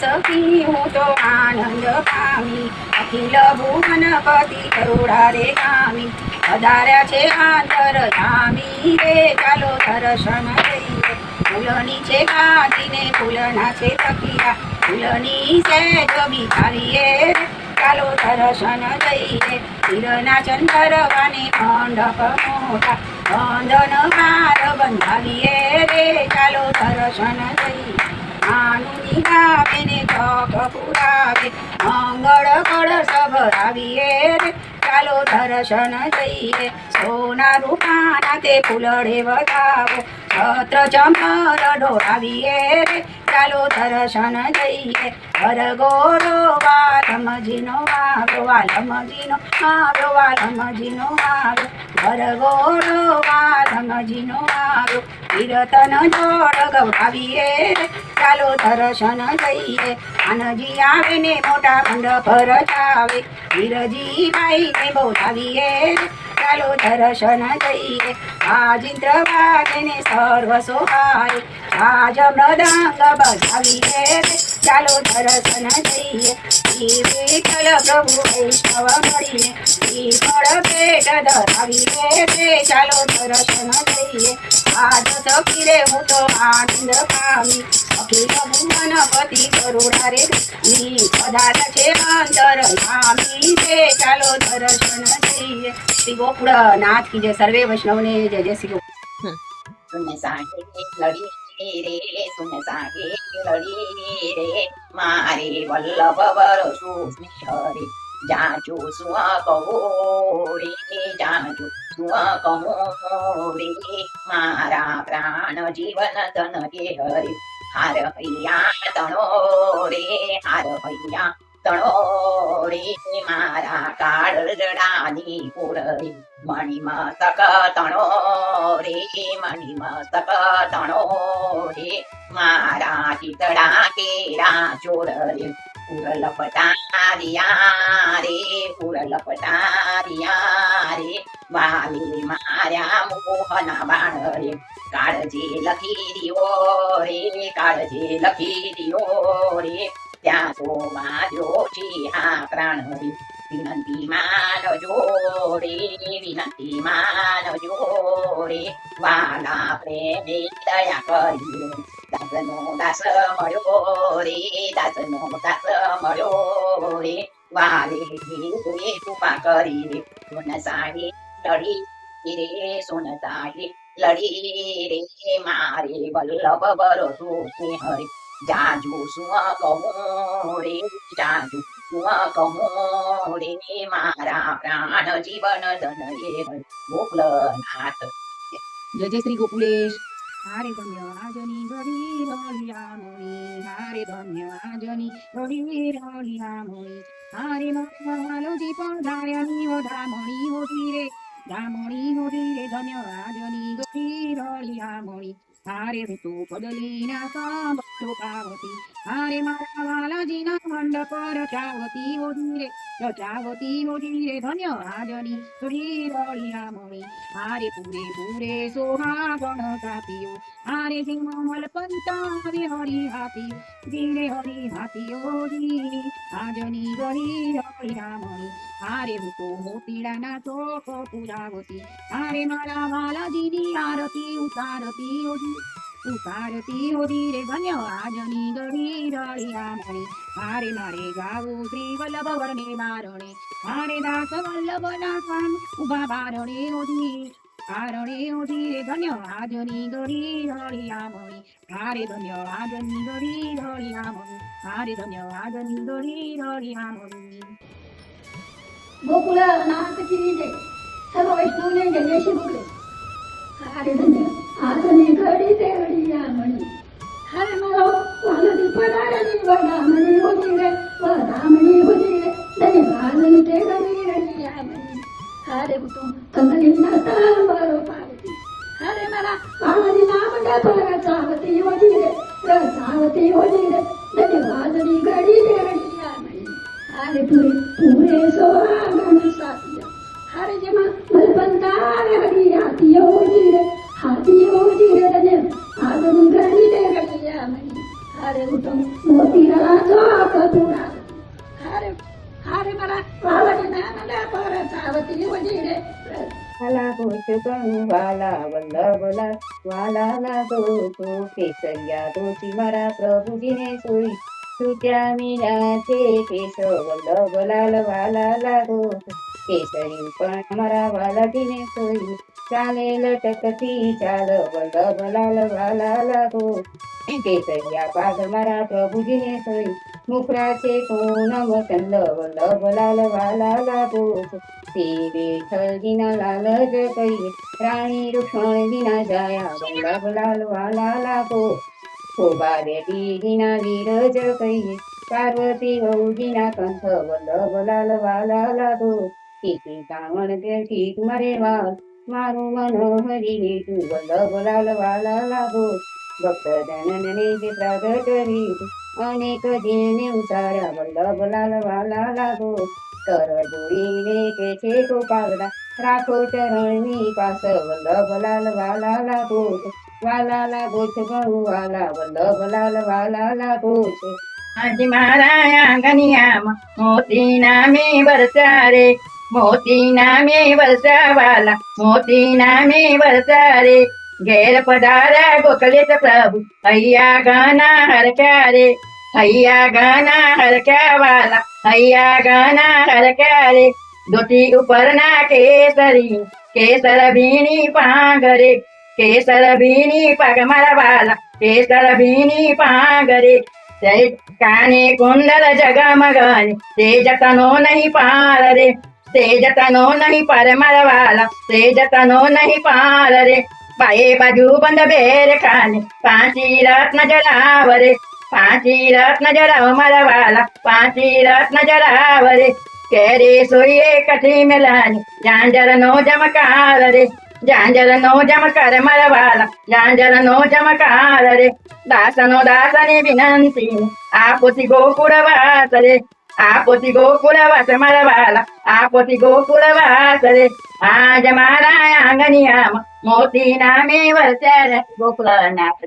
सखी हूँ तो आनंद पामी अखिल भुवनपति करुणा रे गामी पधार्या छे आंतरयामी रे चालो दर्शन लईए फूलनी छे गाजीने फूलना छे तकिया फूलनी सेज बिछावीए रे चालो दर्शन लईए हीરના ચંદરવાને મંડપ મોટા બંધન હાર બંધાવીએ રે ચાલો દર્શન લઈએ આનુની ગાવેને તક પુરાવે મંગળ કળશ ભરાવીએ રે ચાલો દર્શન લઈએ સોના રૂપાના તે ફૂલડે વધાવો છત્ર ચમર ઢોળાવીએ રે ચાલો દર્શન લઈએ વરગોરો વાલમજીનો આવ્યો વાલમજીનો આવ્યો વાલમજીનો આવ્યો વરગોરો વાલમજીનો આવ્યો કીર્તન જોડ ગવડાવીએ રે ચાલો દર્શન લઈએ આનજી આવે ને મોટા મંડપ રચાવે વીરજી ભાઈને બોલાવીએ રે ચાલો દર્શન લઈએ આજિંદ્ર વાગે સર્વ સોહાય આજ મૃદંગ બજાવીએ રે ચાલો દર્શન લઈએ વિઠ્ઠલ પ્રભુ વૈષ્ણવ મળીને ફળ પેટ ધરાવીએ રે ચાલો દર્શન લઈએ આજ સખી રે હું તો આનંદ પામી અખિલ ભુવનપતિ કરુણા રે પધાર્યા છે અંતરયામી રે ચાલો દર્શન લઈએ શ્રી ગોકુળનાથ કી જય સર્વે વૈષ્ણવને જય જય શ્રી ગોકુળ सुन सागे लड़ी रे सुन सागे लड़ी रे मारे वल्लभ बरसु हरे जाजू सुआ कहो रे जाजू सुआ कहो रे मारा प्राण जीवन तन के हरे हार हैया तणो रे हार हैया तणो रे मारा काळ जडानी पुररी मणिमस्तक तणो रे मणिमस्तक तणो रे मारा चितडा केरा चोर रे पुरलपटारिया रे पुरलपटारिया रे वाली मार्या मोहना बाण रे काळजी लखी दियो रे काळजी लखी दियो रे त्या तो माझ्यो हा प्राण रे विनंती मानजो रे विनंती मानजो रे वाला प्रेमे दया करी दासनो दास मळ्यो रे दासनो दास मळ्यो रे वाले तुये कृपा करी रे सोन साडी लडी रे सोन साडी लडी रे मारे वल्लभ बरसु हरे जाजू सुआ कहो रे जाजू सुआ कहो रे मारा प्राण जीवन धन ये गोकुलनाथ जय जय श्री गोकुलेश हारे धन्य आजनी गरी रलिया मोनी हारे धन्य आजनी गरी रलिया मोनी हारे मालो जी पधार्यानी ओ धामणी होती रे धामणी होती रे धन्य आजनी गरी रलिया मोनी हारे ऋतु पदलीना सांभळो पावती हारे मारा वालाजीना मंडप रचावती होती रे धन्य आजनी गरी रलिया मोनी हारे पूरे पूरे सोहा गण कापियो हारे सिंहमल पंता हरि हाथी धीरे हरि हाथी ओजी आजनी गरी रलिया मोनी हारे ऋतु मोतीडाना चोख पूजावती हारे मारा वालाजीनी आरती उतारती होती रे धन्य आजनी गरी रलिया मोनी हारे मारे गावो श्री वल्लभ वर्णे बारणे हारे दास वल्लभ नाथान उभा बारणे होती रे धन्य आजनी गरी रलिया मोनी हारे धन्य आजनी गरी रलिया मोनी हारे धन्य आजनी गरी रलिया मोनी गोकुळनाथ की जय सर्व वैष्णवने जय जय श्री गोकुळे हारे धन्य आजनी घडी ते घडिया म्हणी हारे मारो वालदी पधारली वडामणी होती रे वडामणी होती रे धन्य आजनी ते घडी घडिया म्हणी हारे तू कंदली नाता बरो पावती हारे मारा वालदी नामंडा पर चावती होती रे धन्य आजनी घडी ते घडिया म्हणी हारे पूरे सोहागण साथिया हारे जेमा मलबंता हरी हाथी होती रे धन्य आजनी घडी ते घडिया म्हणी अरे उठून मोतीला झोप तुला अरे अरे मला वाला ना परत आवती वजीरे वाला गोचकणू वाला वल्लभला वाला लागो तो केसरिया तोची मारा प्रभुजीने सोयी तुझ्या मीनाचे केस वल्लभलाल वाला लागो केसरी पण मारा वाला तिने सोयी चाले लटकती चाल वल्लभलाल वाला लागो केसरिया पाद मारा प्रभुजीने सोयी मुखराचे कोण वसंत वल्लभलाल वाला लागो ते विठ्ठल दिना लाल जपई राणी रुक्मिणी दिना जाया वल्लभ लाल वाला लागो शोभा देवी दिना वीर जपई पार्वती दिना कंठ वल्लभ लाल वाला लागो किती कामण ते तुम्हारे वाल मारू मनोहरी तू वल्लभ लाल वाला लागो भक्त जनने ते प्रगट रीत अनेक दिने उतारा वल्लभ लाल वाला लागो तर जोडीने केचे तो पागडा राखो चरणी पास वल्लभ लाल वाला लागोच वाला लागोच गणू वाला वल्लभ लाल वाला लागोच आज मारा गनियाम मोती नामे बरसा रे मोती नामे बरसा वाला मोती नामे बरसा रे घेर पधारा गोखलेच प्रभु हैया गाना हरक्या रे हैया गाना हरक्या वाला हैया गाना हरक्या रे धोती उपरना केसरी केसर भीनी पांगरे केसर भीनी पगमर वाला केसर भीनी पांगरे जय काने कुंडल जगमगन तेजतनो नहीं पार रे तेजतनो नहीं पार मरवाला तेजतनो नहीं पार रे पाये बाजू बंद बेर खाने पांची रत्न जराव रे पांची रत्न जराव मरवाला पांची रत्न जराव रे केरे सोये कठी मिलानी झांझर नो जमकार रे झांझर नो जमकार मरवाला झांझर नो जमकार रे दासनो दासने विनंती आपोती गोकुळवास रे आपोती गोकुळवास मरवाला आपोती गोकुळवास रे आज मारा अंगनियाम मोती नामे वरच्या गोकुळ नाथ